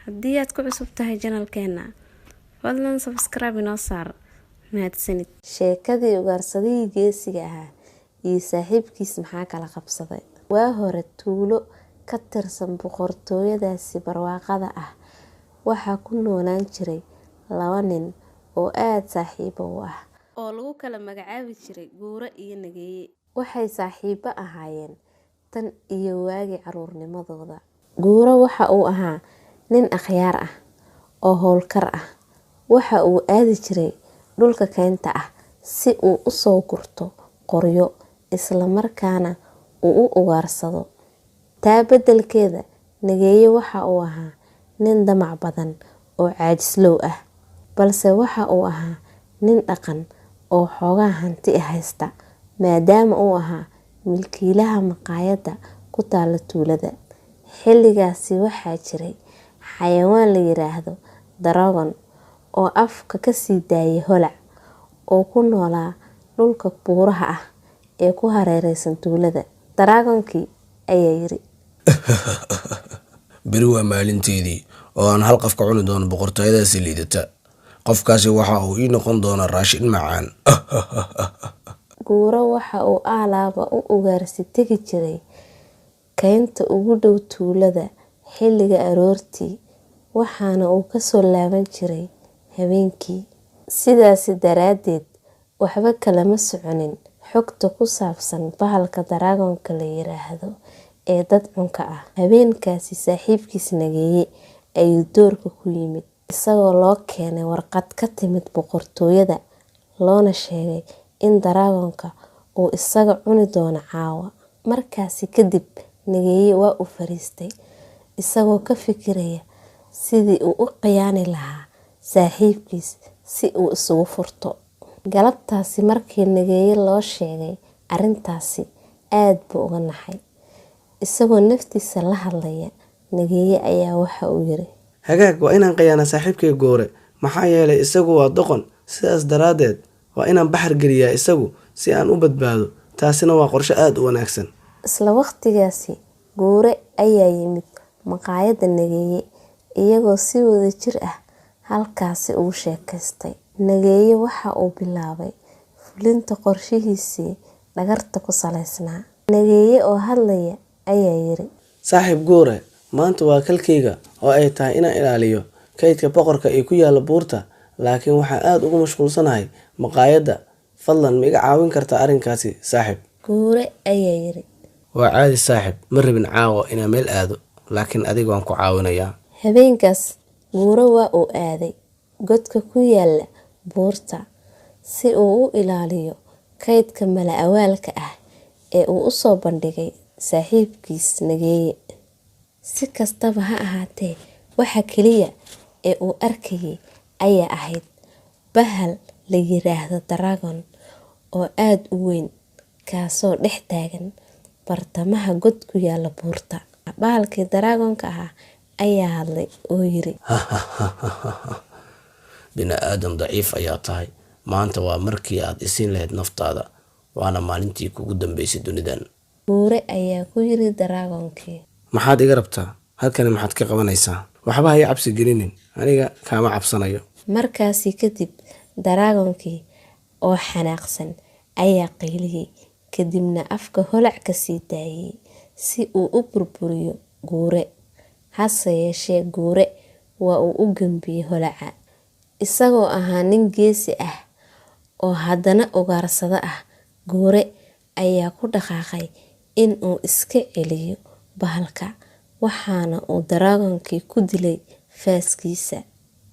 haddii aad ku cusub tahay channelkeena fadlan subscribe inoo saar mahadsanid. Sheekadii ugaarsadihii geesiga ahaa iyo saaxiibkiis maxaa kala qabsaday. Waa hore tuulo ka tirsan boqortooyadaasi barwaaqada ah waxaa ku noolaan jiray 2 nin oo aad saaxiibo u ah oo lagu kala magacaabi jiray Guure iyo Nageeye. Waxay saaxiibo ahaayeen tan iyo waagii caruurnimadooda. Guure waxa uu ahaa nin akhyaar ah oo howlkar ah. Waxa uu aadi jiray dhulka keynta ah si uu u soo gurto qoryo isla markaana uu u ugaarsado. Taa beddelkeeda Nageeye waxa uu ahaa nin damac badan oo caajislow ah, balse waxa uu ahaa nin dhaqan oo xoogaa hanti haysta maadaama uu ahaa milkiilaha maqaayadda ku taala tuulada. Xilligaasi waxaa jiray xayawaan la yiraahdo dragon oo afka ka sii daayay holac oo ku noolaa dhulka buuraha ah ee ku hareeraysan tuulada. Dragonkii ayaa yiri beri waa maalinteedii oo aan hal qof ka cuni doono boqortooyadaasi liidata. Qofkaasi waxa uu ii noqon doonaa raashin macaan. Guure waxa uu alaaba u ugaarsi tegi jiray keynta ugu dhow tuulada xilliga aroortii, waxaana uu ka soo laaban jiray habeenkii. Sidaasi daraaddeed waxba kalama soconin xogta ku saabsan bahalka dragonka la yiraahdo ee dad cunka ah. Habeenkaasi saaxiibkiis Nageeye ayuu doorka ku yimid isagoo loo keenay warqad ka timid boqortooyada loona sheegay in dragonka uu isaga cuni doono caawa. Markaasi kadib Nageeye waa u fariistay isagoo ka fikiraya sidii uu u khiyaani lahaa saaxiibkiis si uu isugu furto. Galabtaasi markii Nageeye loo sheegay arrintaasi aad buu uga naxay. Isagoo naftiisa la hadlaya Nageeye ayaa waxa uu yiri hagaag waa inaan khiyaana saaxiibkay Guure maxaa yeelay isagu waa doqon, sidaas daraaddeed waa inaan baxar geliyaa isagu si aan u badbaado. Taasina waa qorshe aad u wanaagsan. Isla waqtigaasi Guure ayaa yimid maqaayadda Nageeye iyagoo si wada jir ah halkaasi ugu sheekaystay. Nageeye waxa uu bilaabay fulinta qorshihiisii dhagarta ku salaysnaa. Nageeye oo hadlaya ayaa yiri saaxiib Guure, maanta waa kalkeyga oo ay tahay inaan ilaaliyo kaydka boqorka ee ku yaala buurta, laakiin waxaan aad ugu mashquulsanahay maqaayadda. Fadlan ma iga caawin kartaa arrinkaasi saaxiib? Guure ayaa yiri waa caadi saaxiib, ma rabin caawa inaan meel aado, laakiin adiga waan ku caawinayaa. Habeenkaas Guure waa uu aaday godka ku yaala buurta si uu u ilaaliyo kaydka mala awaalka ah ee uu u soo bandhigay saaxiibkiis Nageeye. Si kastaba ha ahaatee waxa kaliya ee uu arkayay ayaa ahayd bahal la yiraahdo dragon oo aad u weyn kaasoo dhex taagan bartamaha god ku yaala buurta. Bahalkii dragonka ahaa ayaa hadlay oo yiri bini aadam daciif ayaa tahay. Maanta waa markii aad isiin lahayd naftaada, waana maalintii kugu dambeysay dunidan. Guure ayaa ku yiri dragonkii maxaad iga rabtaa? Halkani maxaad ka qabanaysaa? Waxba hay cabsi gelinin, aniga kaama cabsanayo. Markaasi kadib dragonkii oo xanaaqsan ayaa qayliyay kadibna afka holac ka sii daayay si uu u burburiyo Guure. Hase yeeshee Guure waa uu u gambiyay holaca. Isagoo ahaa nin geesi ah oo haddana ugaarsada ah, Guure ayaa ku dhaqaaqay in uu iska celiyo bahalka, waxaana uu dragonkii ku dilay faaskiisa.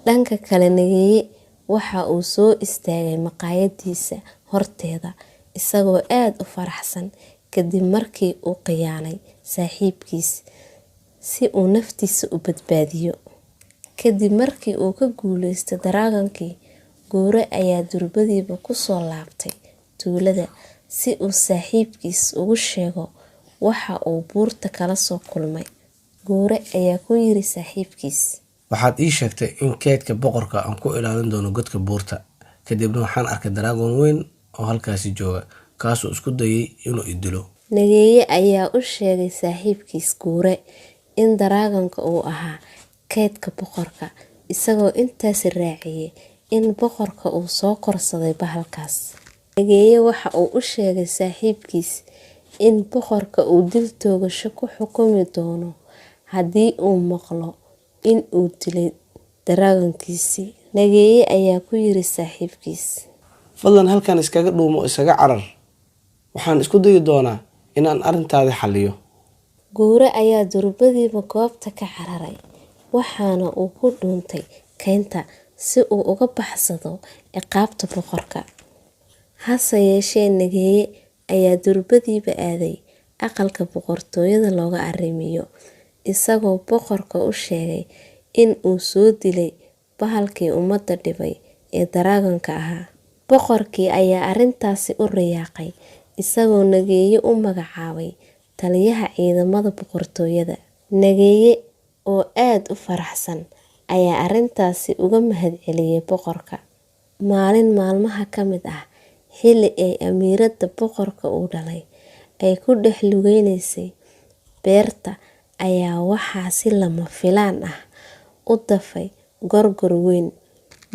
Dhanka kale Nageeye waxa uu soo istaagay maqaayadiisa horteeda isagoo aad u faraxsan kadib markii uu khiyaanay saaxiibkiis si uu naftiisa u badbaadiyo. Kadib markii uu ka guuleystay dragonkii, Guure ayaa durbadiiba ku soo laabtay tuulada si uu saaxiibkiis ugu sheego waxa uu buurta kala soo kulmay. Guure ayaa ku yiri saaxiibkiis waxaad ii sheegtay in kaydka boqorka aan ku ilaalin doono godka buurta. Kadibna waxaan arkay dragon weyn oo halkaasi jooga, kaasoo isku dayay inuu i dilo. Nageeye ayaa u sheegay saaxiibkiis Guure in dragonka uu ahaa kaydka boqorka, isagoo intaasi raaciyay in boqorka uu soo korsaday bahalkaas. Nageeye waxa uu u sheegay saaxiibkiis in boqorka uu dil toogasho ku xukumi doono haddii uu maqlo in uu dilay daraagankiisii. Nageeye ayaa ku yiri saaxiibkiis, fadlan halkan iskaga dhuumo isaga carar, waxaan isku dayi doonaa inaan arrintaada xalliyo. Guure ayaa durbadiiba goobta ka cararay, waxaana uu ku dhuuntay kaynta si uu uga baxsado ciqaabta boqorka. Hase yeeshee Nageeye ayaa durbadiiba aaday aqalka boqortooyada looga arrimiyo, isagoo boqorka u sheegay in uu soo dilay bahalkii ummadda dhibay ee daraaganka ahaa. Boqorkii ayaa arrintaasi u riyaaqay, isagoo Nageeye u magacaabay taliyaha ciidamada boqortooyada. Nageeye oo aad u faraxsan ayaa arrintaasi uga mahadceliyay boqorka. Maalin maalmaha ka mid ah, xilli ay amiiradda boqorka uu dhalay ay ku dhex lugeynaysay beerta, ayaa waxaa si lama filaan ah u dafay gorgor weyn.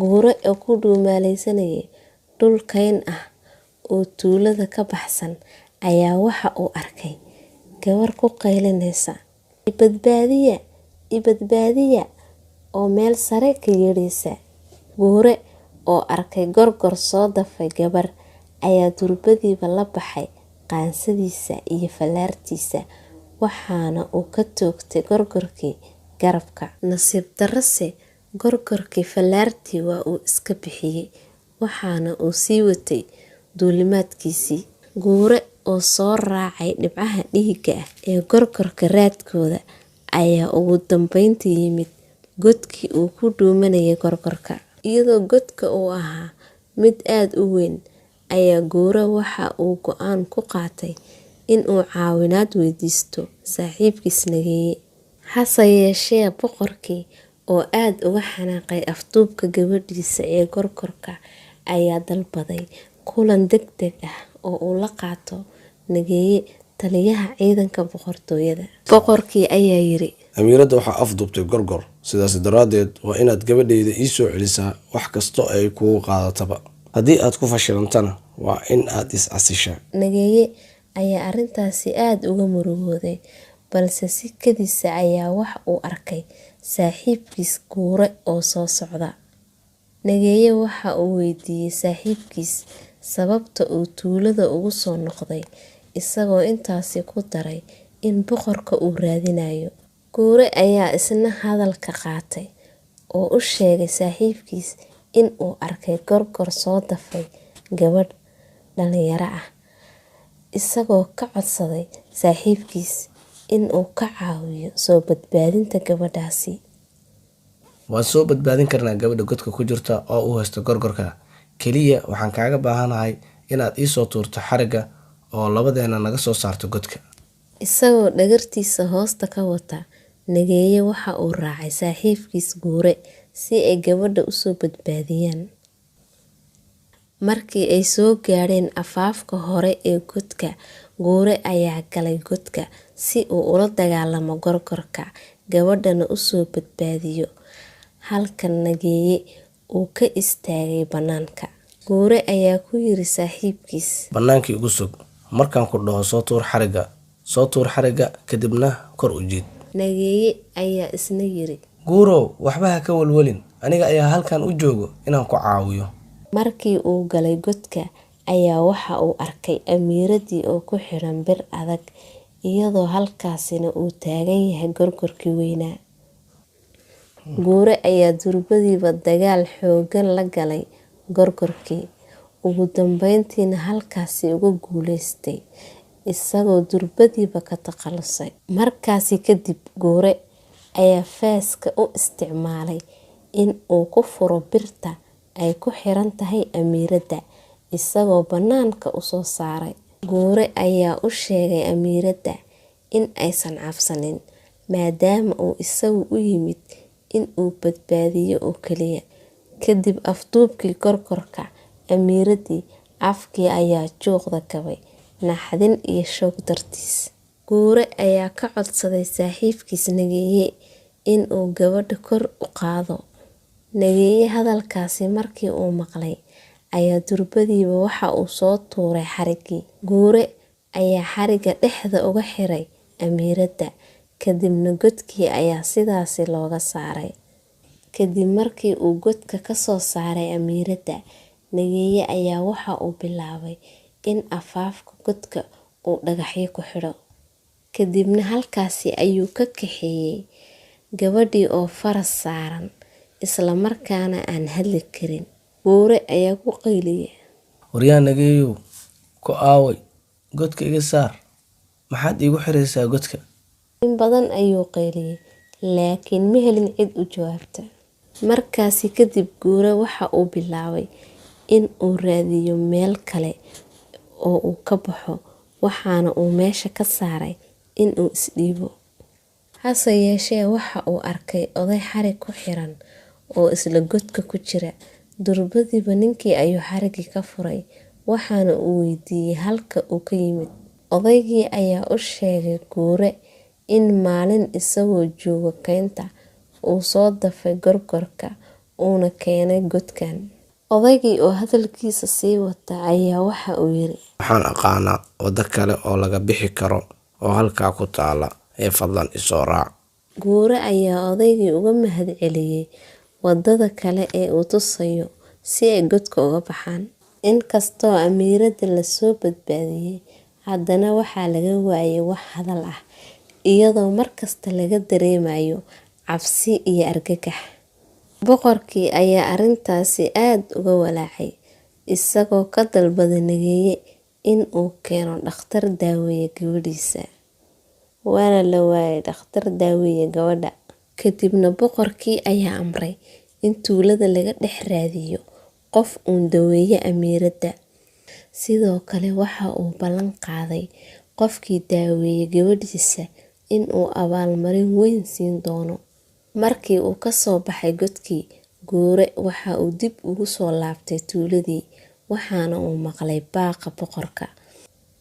Guure oo ku dhuumaalaysanayay dhul kayn ah oo tuulada ka baxsan ayaa waxa uu arkay gabar ku qaylinaysa, "Ibadbaadiya, ibadbaadiya," oo meel sare ka yeedhaysa. Guure oo arkay gorgor soo dafay gabar ayaa durbadiiba la baxay qaansadiisa iyo fallaartiisa, waxaana uu ka toogtay gorgorkii garabka. Nasiib darrose, gorgorkii fallaartii waa uu iska bixiyay, waxaana uu sii watay duulimaadkiisii. Guure oo soo raacay dhibcaha dhiigga ah ee gorgorka raadkooda ayaa ugu dambeyntii yimid godkii uu ku dhuumanayay gorgorka. Iyadoo godka uu ahaa mid aad u weyn, ayaa Guure waxa uu go'aan ku qaatay in uu caawinaad weydiisto saaxiibkiis Nageeye. Hase yeeshee boqorkii oo aad uga xanaaqay afduubka gabadhiisa ee gorgorka ayaa dalbaday kulan degdeg ah oo uu la qaato Nageeye, taliyaha ciidanka boqortooyada. Boqorkii ayaa yiri, amiiradda waxaa afduubtay gorgor, sidaas daraaddeed waa inaad gabadhayda ii soo celisaa wax kasta ay kugu qaadataba. Haddii aad ku fashilantana waa in aad is casishaa. Nageeye ayaa arrintaasi aad uga murugooday, balse si kadisa ayaa wax uu arkay saaxiibkiis Guure oo soo socda. Nageeye waxa uu weydiiyey saaxiibkiis sababta uu tuulada ugu soo noqday, isagoo intaasi ku daray in boqorka uu raadinayo. Guure ayaa isna hadalka qaatay oo u sheegay saaxiibkiis in uu arkay gorgor soo dafay gabadh dhalinyaro ah, isagoo ka codsaday saaxiibkiis in uu ka caawiyo soo badbaadinta gabadhaasi. waan soo badbaadin karnaa gabadha godka ku jirta oo u haysta gorgorka. Keliya waxaan kaaga baahanahay inaad ii soo tuurto xariga oo labadeena naga soo saarto godka. Isagoo dhagartiisa hoosta ka wata, Nageeye waxa uu raacay saaxiibkiis Guure si ay gabadha u soo badbaadiyaan. Markii ay soo gaadheen afaafka hore ee godka, Guure ayaa galay godka si uu ula dagaalamo gorgorka, gabadhana u soo badbaadiyo, halka Nageeye uu ka istaagay bannaanka. Guure ayaa ku yiri saaxiibkiis, Bannaankii ugu sug, markaan ku dhaho soo tuur xariga, kadibna kor u jiid. Nageeye ayaa isna yiri, Guurow, waxba ha ka walwalin, aniga ayaa halkan u joogo inaan ku caawiyo. Markii uu galay godka ayaa waxa uu arkay amiiradii oo ku xiran bir adag, iyadoo halkaasina uu taagan yahay gorgorkii weynaa. Guure ayaa durbadiiba dagaal xooggan la galay gorgorkii, ugu dambeyntiina halkaasi uga guuleystay, isagoo durbadiiba ka takhalusay. Markaasi kadib, Guure ayaa faaska u isticmaalay in uu ku furo birta ay ku xiran tahay amiiradda, isagoo bannaanka u soo saaray. Guure ayaa u sheegay amiiradda in aysan cabsanin, maadaama uu isagu u yimid in uu badbaadiyo oo keliya. Kadib afduubkii gorgorka, amiiradii afkii ayaa juuqda gabay, naxdin iyo shoog dartiis. Guure ayaa ka codsaday saaxiibkiis Nageeye in uu gabadha kor u qaado. Nageeye hadalkaasi markii uu maqlay ayaa durbadiiba waxa uu soo tuuray xarigii. Guure ayaa xariga dhexda uga xiray amiiradda, kadibna godkii ayaa sidaasi looga saaray. Kadib markii uu godka ka soo saaray amiiradda, Nageeye ayaa waxa uu bilaabay in afaafka godka uu dhagaxyo ku xidho. Kadibna halkaasi ayuu ka kaxeeyey gabadhii oo faras saaran, isla markaana aan hadli karin. Guure ayaa ku qayliyay, waryaa Nageeyow, ku aaway godka iga saar, maxaad iigu xiraysaa godka? in badan ayuu qayliyey, laakiin ma helin cid u jawaabta. Markaasi kadib Guure waxa uu bilaabay in uu raadiyo meel kale oo uu ka baxo, waxaana uu meesha ka saaray in uu isdhiibo. Hase yeeshee waxa uu arkay oday xarig ku xiran oo isla godka ku jira. Durbadiiba ninkii ayuu xarigii ka furay, waxaana uu weydiiyey halka uu ka yimid. Odaygii ayaa u sheegay Guure in maalin isagoo jooga keynta uu soo dafay gorgorka uuna keenay godkan. Odaygii oo hadalkiisa sii wata ayaa waxa uu yiri, waxaan aqaanaa waddo kale oo laga bixi karo oo halkaa ku taala, ee fadlan isoo raac. Guure ayaa odaygii uga mahadceliyey waddada kale ee uu tusayo si ay godka uga baxaan. Inkastoo amiiradda lasoo badbaadiyey, haddana waxaa laga waayay wax hadal ah, iyadoo markasta laga dareemayo cabsi iyo argagax. Boqorkii ayaa arrintaasi aad uga walaacay, isagoo ka dalbaday Nageeye in uu keeno dhakhtar daaweeya gabadhiisa. Waana la waayay dhakhtar daaweeya gabadha. Kadibna boqorkii ayaa amray in tuulada laga dhex raadiyo qof uun daweeye amiiradda. Sidoo kale waxa uu ballan qaaday qofkii daaweeye gabadhiisa in uu abaalmarin weyn siin doono. Markii uu ka soo baxay godkii, Guure waxa uu dib ugu soo laabtay tuuladii, waxaana uu maqlay baaqa boqorka.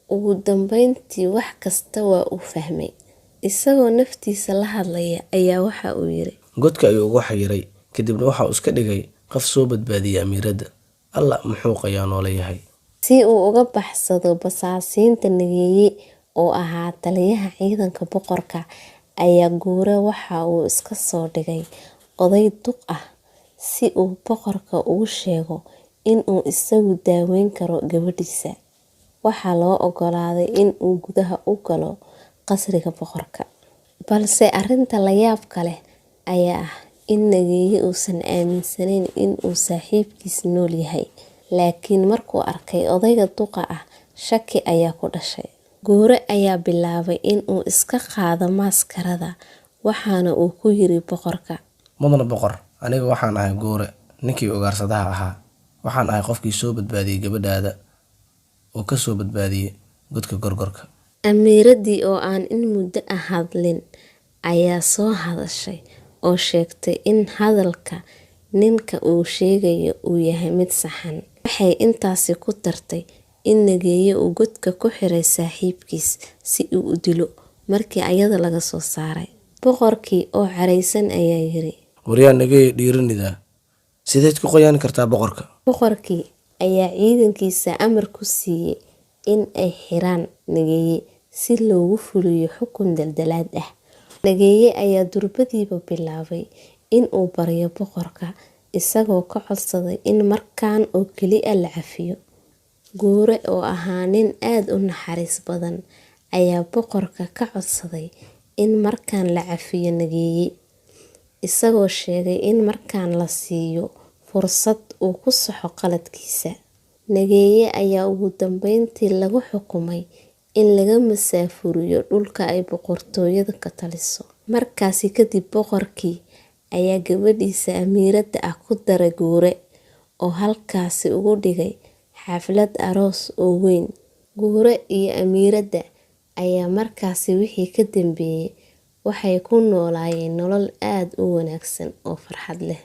Ugu dambeyntii wax kasta waa uu fahmay. Isagoo naftiisa la hadlaya ayaa waxa uu yiri, godka ayuu ugu xayiray, kadibna waxa uu iska dhigay qof soo badbaadiyay amiiradda. alla muxuu qayaanoola yahay. si uu uga baxsado basaasiinta Nageeye oo ahaa taliyaha ciidanka boqorka, ayaa Guure waxa uu iska soo dhigay oday duq ah si uu boqorka ugu sheego in uu isagu daaweyn karo gabadhiisa. Waxaa loo ogolaaday in uu gudaha u galo qasriga boqorka. Balse arrinta la yaabka leh ayaa ah in Nageeye uusan aaminsanayn in uu saaxiibkiis nool yahay. Laakiin markuu arkay odayga duqa ah, shaki ayaa ku dhashay. Guure ayaa bilaabay in uu iska qaado maaskarada, waxaana uu ku yiri boqorka, mudana boqor, aniga waxaan ahay Guure, ninkii ugaarsadaha ahaa. Waxaan ahay qofkii soo badbaadiyey gabadhaada oo ka soo badbaadiyey godka gorgorka. amiiradii oo aan in muddo ah hadlin ayaa soo hadashay oo sheegtay in hadalka ninka uu sheegayo uu yahay mid saxan. Waxay intaasi ku dartay in Nageeye uu godka ku xiray saaxiibkiis si uu u dilo markii ayada laga soo saaray. Boqorkii oo careysan ayaa yiri, waryaa Nageeye dhiiranidaa, sideed ku qoyaan kartaa boqorka? Boqorkii ayaa ciidankiisa amar ku siiyey in ay xiraan Nageeye si loogu fuliyo xukun daldalaad ah. Nageeye ayaa durbadiiba bilaabay in uu baryo boqorka, isagoo ka codsaday in markaan oo keliya la cafiyo. Guure oo ahaa nin aad u naxariis badan ayaa boqorka ka codsaday in markaan la cafiyo Nageeye, isagoo sheegay in markaan la siiyo fursad uu ku saxo qaladkiisa. Nageeye ayaa ugu dambeyntii lagu xukumay in laga masaafuriyo dhulka ay boqortooyada ka taliso. Markaasi kadib boqorkii ayaa gabadhiisa amiiradda ah ku daray Guure oo halkaasi ugu dhigay xaflad aroos oo weyn. Guure iyo amiiradda ayaa markaasi wixii ka dambeeyey waxay ku noolaayeen nolol aad u wanaagsan oo farxad leh.